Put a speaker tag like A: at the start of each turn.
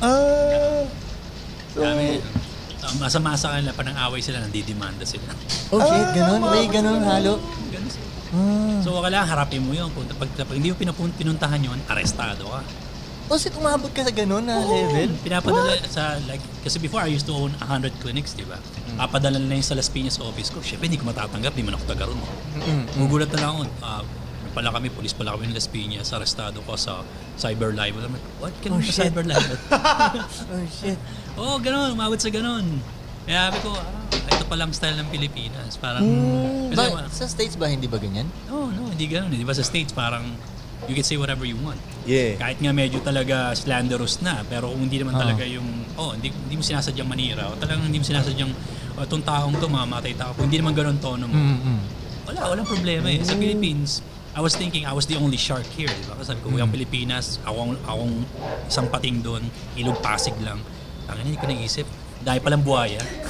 A: Ah. So,
B: Kami, masa-masa kanila, panang-away sila, nandidimanda sila.
C: Oh shit, ganun? May ganun halo?
B: Ganun sila. So wala, harapin mo yun. Pag hindi mo pinuntahan yun, arestado ka.
C: Oh shit, umabot ka sa ganun na level?
B: Pinapadala sa, like, kasi before I used to own 100 clinics, di ba? Papadala na yung sa Las Piñas office ko. Siyempre, hindi ko matatanggap, di man ako taga ron. Gugulat na lang ako. Pala kami, police pala kami ng Las Piñas, arestado ko sa cyber libel. What? Kailan sa cyber libel?
C: Oh shit.
B: Oo, ganun, umabot sa ganun. Kaya sabi ko, ito palang style ng Pilipinas. Parang, kasi,
C: Sa States ba, hindi ba ganyan?
B: no, hindi ganun. Di ba sa States, parang, you can say whatever you want.
A: yeah.
B: Kahit nga medyo talaga slanderous na, pero kung hindi naman talaga yung, hindi mo sinasadyang manira, o talagang hindi mo sinasadyang, itong taong to, mamamatay tao. Kung hindi naman ganun tono mo, walang problema eh. Sa Philippines, I was thinking I was the only shark here, di ba? Kasi sabi ko, yung Pilipinas, akong isang pating doon, ilog Pasig lang. Ang hindi ko naisip, dahil palang buhaya.